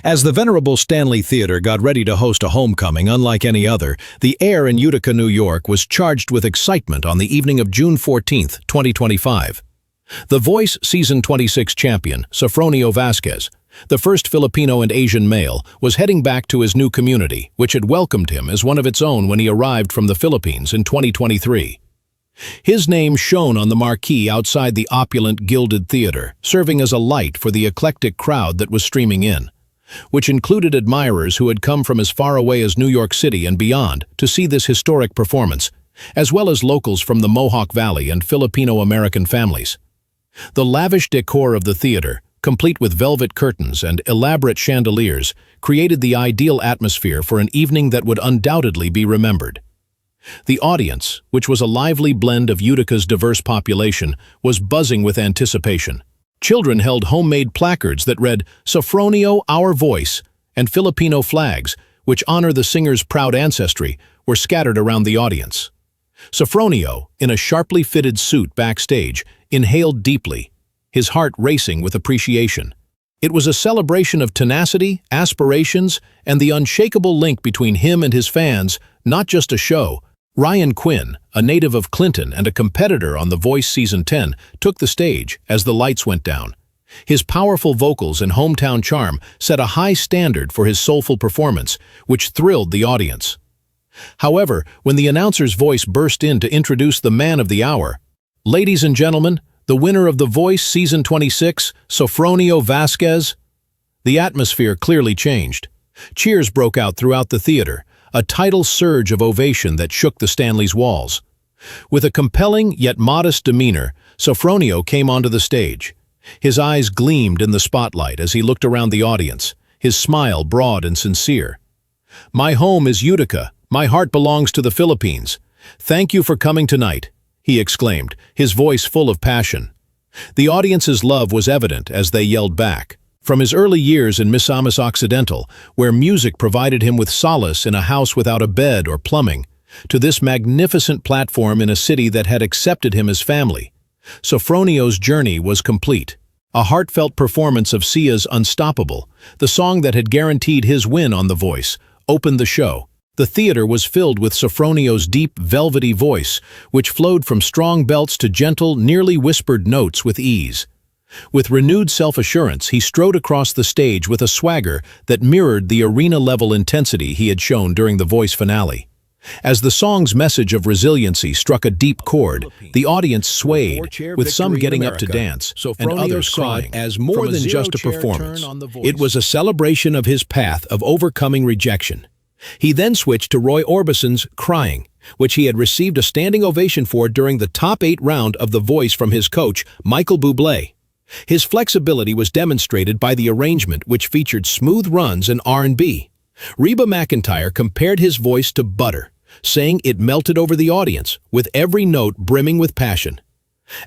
As the venerable Stanley Theater got ready to host a homecoming unlike any other, the air in Utica, New York was charged with excitement on the evening of June 14, 2025. The Voice Season 26 champion, Sofronio Vazquez, the first Filipino and Asian male, was heading back to his new community, which had welcomed him as one of its own when he arrived from the Philippines in 2023. His name shone on the marquee outside the opulent gilded theater, serving as a light for the eclectic crowd that was streaming in, which included admirers who had come from as far away as New York City and beyond to see this historic performance, as well as locals from the Mohawk Valley and Filipino-American families. The lavish decor of the theater, complete with velvet curtains and elaborate chandeliers, created the ideal atmosphere for an evening that would undoubtedly be remembered. The audience, which was a lively blend of Utica's diverse population, was buzzing with anticipation. Children held homemade placards that read, "Sofronio, our voice," and Filipino flags, which honor the singer's proud ancestry, were scattered around the audience. Sofronio, in a sharply fitted suit backstage, inhaled deeply, his heart racing with appreciation. It was a celebration of tenacity, aspirations, and the unshakable link between him and his fans, not just a show. Ryan Quinn, a native of Clinton and a competitor on The Voice Season 10, took the stage as the lights went down. His powerful vocals and hometown charm set a high standard for his soulful performance, which thrilled the audience. However, when the announcer's voice burst in to introduce the man of the hour, "Ladies and gentlemen, the winner of The Voice Season 26, Sofronio Vazquez," the atmosphere clearly changed. Cheers broke out throughout the theater, a tidal surge of ovation that shook the Stanley's walls. With a compelling yet modest demeanor, Sofronio came onto the stage. His eyes gleamed in the spotlight as he looked around the audience, his smile broad and sincere. "My home is Utica. My heart belongs to the Philippines. Thank you for coming tonight," he exclaimed, his voice full of passion. The audience's love was evident as they yelled back. From his early years in Misamis Occidental, where music provided him with solace in a house without a bed or plumbing, to this magnificent platform in a city that had accepted him as family, Sofronio's journey was complete. A heartfelt performance of Sia's Unstoppable, the song that had guaranteed his win on The Voice, opened the show. The theater was filled with Sofronio's deep, velvety voice, which flowed from strong belts to gentle, nearly whispered notes with ease. With renewed self-assurance, he strode across the stage with a swagger that mirrored the arena-level intensity he had shown during the Voice finale. As the song's message of resiliency struck a deep chord, the audience swayed, with some getting up to dance and others crying. As more than just a performance, it was a celebration of his path of overcoming rejection. He then switched to Roy Orbison's "Crying," which he had received a standing ovation for during the top 8 round of The Voice from his coach, Michael Bublé. His flexibility was demonstrated by the arrangement, which featured smooth runs and R&B. Reba McEntire compared his voice to butter, saying it melted over the audience, with every note brimming with passion.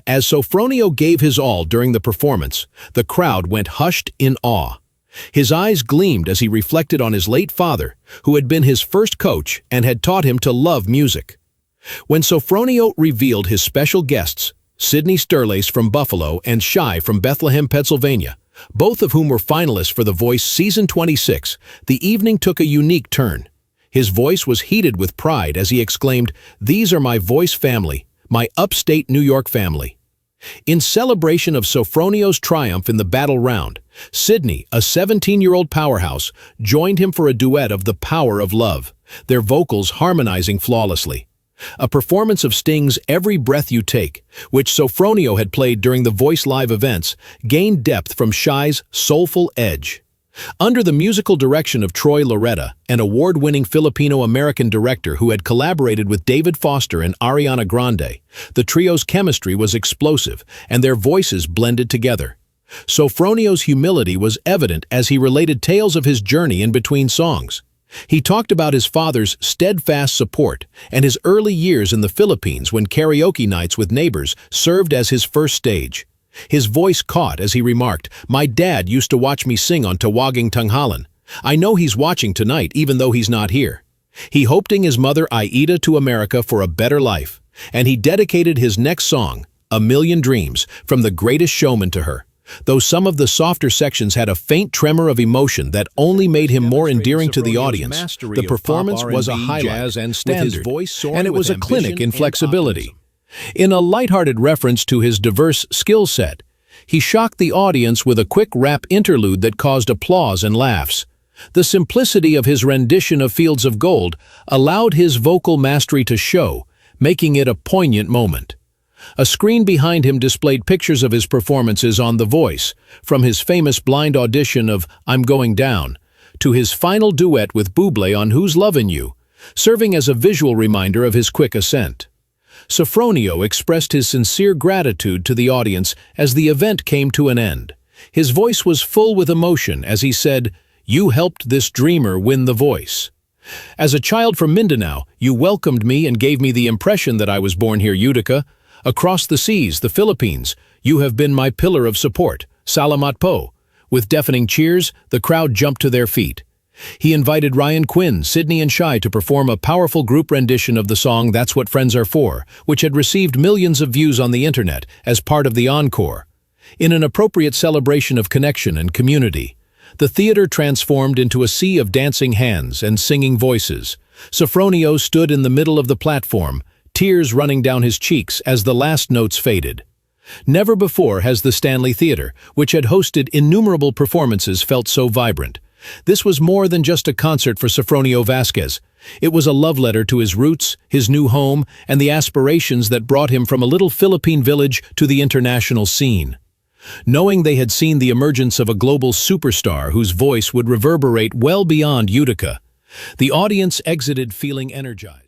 As Sofronio gave his all during the performance, the crowd went hushed in awe. His eyes gleamed as he reflected on his late father, who had been his first coach and had taught him to love music. When Sofronio revealed his special guests, Sydney Sterlace from Buffalo and Shai from Bethlehem, Pennsylvania, both of whom were finalists for The Voice Season 26, the evening took a unique turn. His voice was heated with pride as he exclaimed, "These are my Voice family, my upstate New York family." In celebration of Sofronio's triumph in the battle round, Sydney, a 17-year-old powerhouse, joined him for a duet of "The Power of Love," their vocals harmonizing flawlessly. A performance of Sting's "Every Breath You Take," which Sofronio had played during the Voice Live events, gained depth from Shai's soulful edge. Under the musical direction of Troy Loretta, an award-winning Filipino-American director who had collaborated with David Foster and Ariana Grande, the trio's chemistry was explosive and their voices blended together. Sofronio's humility was evident as he related tales of his journey in between songs. He talked about his father's steadfast support and his early years in the Philippines when karaoke nights with neighbors served as his first stage. His voice caught as he remarked, "My dad used to watch me sing on Tawaging Tanghalan. I know he's watching tonight even though he's not here." He hoped his mother Aida to America for a better life, and he dedicated his next song, "A Million Dreams," from The Greatest Showman to her, Though some of the softer sections had a faint tremor of emotion that only made him more endearing to the audience, the performance was a highlight with his voice and it was a clinic in flexibility. In a lighthearted reference to his diverse skill set, he shocked the audience with a quick rap interlude that caused applause and laughs. The simplicity of his rendition of Fields of Gold allowed his vocal mastery to show, making it a poignant moment. A screen behind him displayed pictures of his performances on The Voice, from his famous blind audition of I'm Going Down, to his final duet with Bublé on Who's Lovin' You, serving as a visual reminder of his quick ascent. Sofronio expressed his sincere gratitude to the audience as the event came to an end. His voice was full with emotion as he said, "You helped this dreamer win The Voice. As a child from Mindanao, you welcomed me and gave me the impression that I was born here, Utica. Across the seas, the Philippines, you have been my pillar of support. Salamat po." With deafening cheers, the crowd jumped to their feet. He invited Ryan Quinn, Sydney and Shai to perform a powerful group rendition of the song That's What Friends Are For, which had received millions of views on the internet as part of the encore. In an appropriate celebration of connection and community, the theater transformed into a sea of dancing hands and singing voices. Sofronio stood in the middle of the platform, tears running down his cheeks as the last notes faded. Never before has the Stanley Theater, which had hosted innumerable performances, felt so vibrant. This was more than just a concert for Sofronio Vazquez. It was a love letter to his roots, his new home, and the aspirations that brought him from a little Philippine village to the international scene. Knowing they had seen the emergence of a global superstar whose voice would reverberate well beyond Utica, the audience exited feeling energized.